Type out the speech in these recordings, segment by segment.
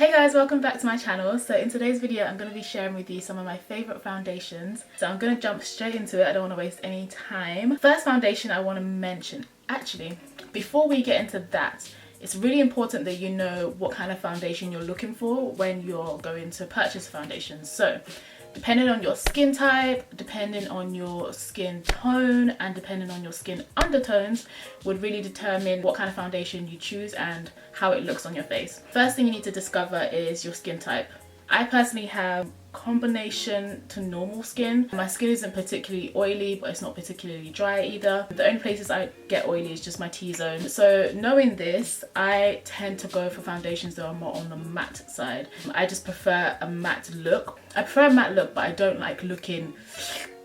Hey guys, welcome back to my channel. So in today's video I'm going to be sharing with you some of my favourite foundations. So I'm going to jump straight into it, I don't want to waste any time. First foundation I want to mention, actually before we get into that, it's really important that you know what kind of foundation you're looking for when you're going to purchase a foundation. So depending on your skin type, depending on your skin tone, and depending on your skin undertones would really determine what kind of foundation you choose and how it looks on your face. First thing you need to discover is your skin type. I personally have combination to normal skin. My skin isn't particularly oily, but it's not particularly dry either. The only places I get oily is just my T-zone. So knowing this, I tend to go for foundations that are more on the matte side. I just prefer a matte look. I prefer a matte look, but I don't like looking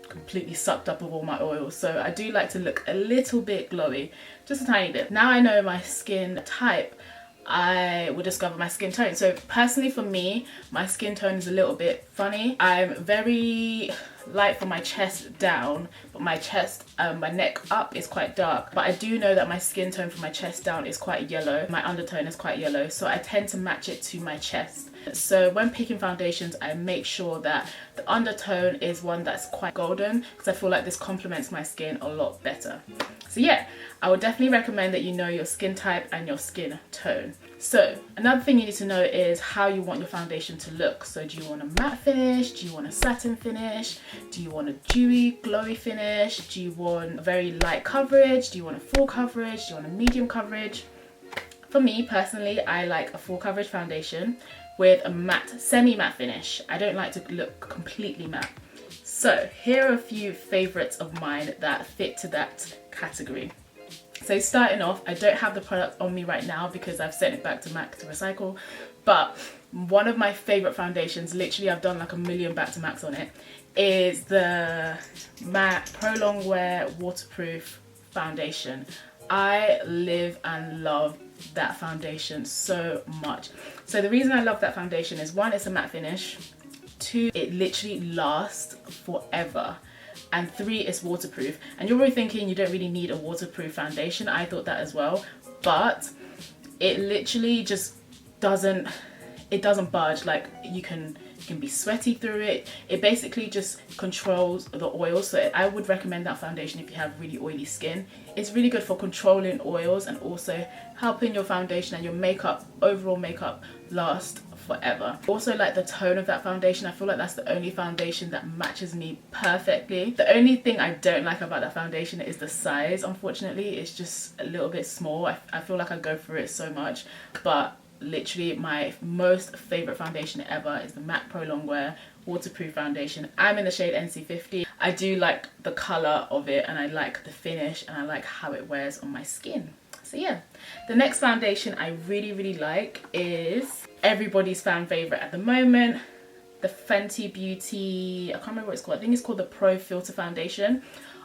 completely sucked up of all my oils. So I do like to look a little bit glowy, just a tiny bit. Now I know my skin type, I will discover my skin tone. So personally for me, my skin tone is a little bit funny. I'm very light from my chest down, but my chest, my neck up is quite dark. But I do know that my skin tone from my chest down is quite yellow. My undertone is quite yellow, so I tend to match it to my chest. So when picking foundations, I make sure that the undertone is one that's quite golden, because I feel like this complements my skin a lot better. So yeah, I would definitely recommend that you know your skin type and your skin tone. So another thing you need to know is how you want your foundation to look. So do you want a matte finish? Do you want a satin finish? Do you want a dewy, glowy finish? Do you want a very light coverage? Do you want a full coverage? Do you want a medium coverage? For me personally, I like a full coverage foundation with a matte, semi-matte finish. I don't like to look completely matte. So here are a few favorites of mine that fit to that category. So starting off, I don't have the product on me right now because I've sent it back to MAC to recycle, but one of my favorite foundations, literally I've done like a million back to MACs on it, is the MAC ProLongWear waterproof foundation. I live and love that foundation so much. So the reason I love that foundation is, one, it's a matte finish, two, it literally lasts forever, and three, it's waterproof. And you're really thinking you don't really need a waterproof foundation. I thought that as well, but it literally just doesn't budge. Like you can be sweaty through it. It basically just controls the oils. So I would recommend that foundation if you have really oily skin. It's really good for controlling oils and also helping your foundation and your makeup, overall makeup, last forever. Also like the tone of that foundation. I feel like that's the only foundation that matches me perfectly. The only thing I don't like about that foundation is the size. Unfortunately, it's just a little bit small. I feel like I go through it so much, but literally my most favorite foundation ever is the MAC ProLongWear waterproof foundation. I'm in the shade NC50. I do like the color of it, and I like the finish, and I like how it wears on my skin. So yeah, the next foundation I really like is everybody's fan favorite at the moment, the Fenty Beauty, I can't remember what it's called, I think it's called the Pro Filter Foundation.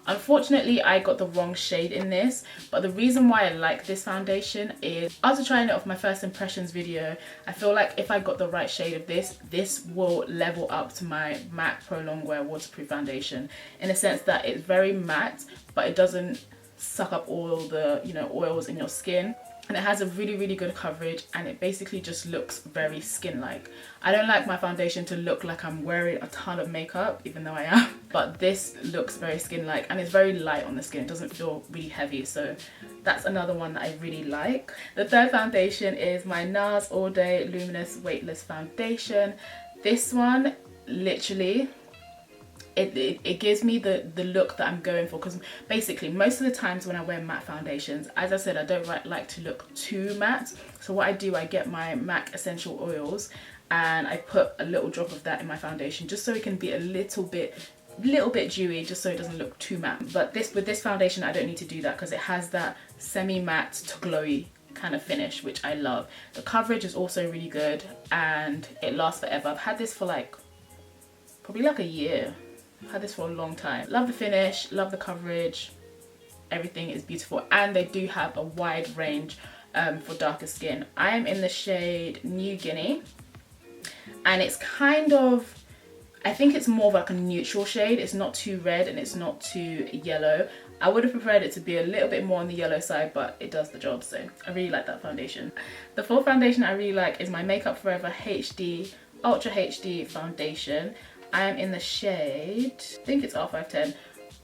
Unfortunately, I got the wrong shade in this, but the reason why I like this foundation is after trying it off my first impressions video, I feel like if I got the right shade of this will level up to my MAC ProLongWear waterproof foundation, in a sense that it's very matte, but it doesn't suck up all the, you know, oils in your skin. And it has a really good coverage, and it basically just looks very skin-like. I don't like my foundation to look like I'm wearing a ton of makeup, even though I am, but this looks very skin-like, and it's very light on the skin. It doesn't feel really heavy, so that's another one that I really like. The third foundation is my Nars All Day Luminous Weightless Foundation. This one, literally, it gives me the look that I'm going for, because basically most of the times when I wear matte foundations, as I said, I don't like to look too matte. So what I do, I get my MAC essential oils and I put a little drop of that in my foundation, just so it can be a little bit dewy, just so it doesn't look too matte. But with this foundation I don't need to do that, because it has that semi-matte to glowy kind of finish, which I love. The coverage is also really good and it lasts forever. I've had this for like probably like a year. I've had this for a long time. Love the finish, love the coverage, everything is beautiful, and they do have a wide range for darker skin. I am in the shade New Guinea, and it's kind of, I think it's more of like a neutral shade. It's not too red and it's not too yellow. I would have preferred it to be a little bit more on the yellow side, but it does the job, so I really like that foundation. The fourth foundation I really like is my Makeup Forever HD Ultra HD foundation. I am in the shade, I think it's R510.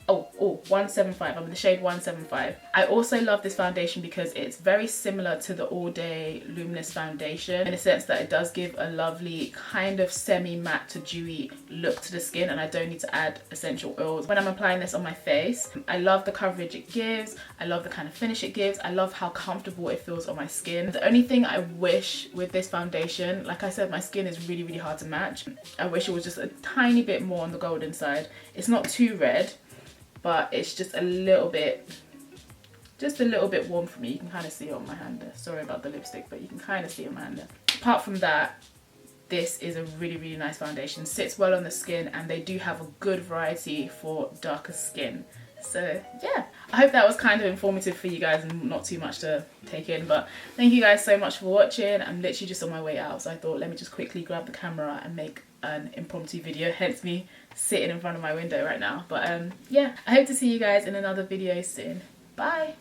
Oh, 175. I'm in the shade 175. I also love this foundation because it's very similar to the All Day Luminous foundation in the sense that it does give a lovely kind of semi-matte to dewy look to the skin, and I don't need to add essential oils when I'm applying this on my face. I love the coverage it gives. I love the kind of finish it gives. I love how comfortable it feels on my skin. The only thing I wish with this foundation, like I said, my skin is really, really hard to match. I wish it was just a tiny bit more on the golden side. It's not too red, but it's just a little bit warm for me. You can kind of see it on my hand there. Sorry about the lipstick, but you can kind of see it on my hand there. Apart from that, this is a really, really nice foundation. Sits well on the skin, and they do have a good variety for darker skin. So yeah, I hope that was kind of informative for you guys and not too much to take in, but thank you guys so much for watching. I'm literally just on my way out, so I thought let me just quickly grab the camera and make an impromptu video, hence me sitting in front of my window right now. But yeah, I hope to see you guys in another video soon. Bye.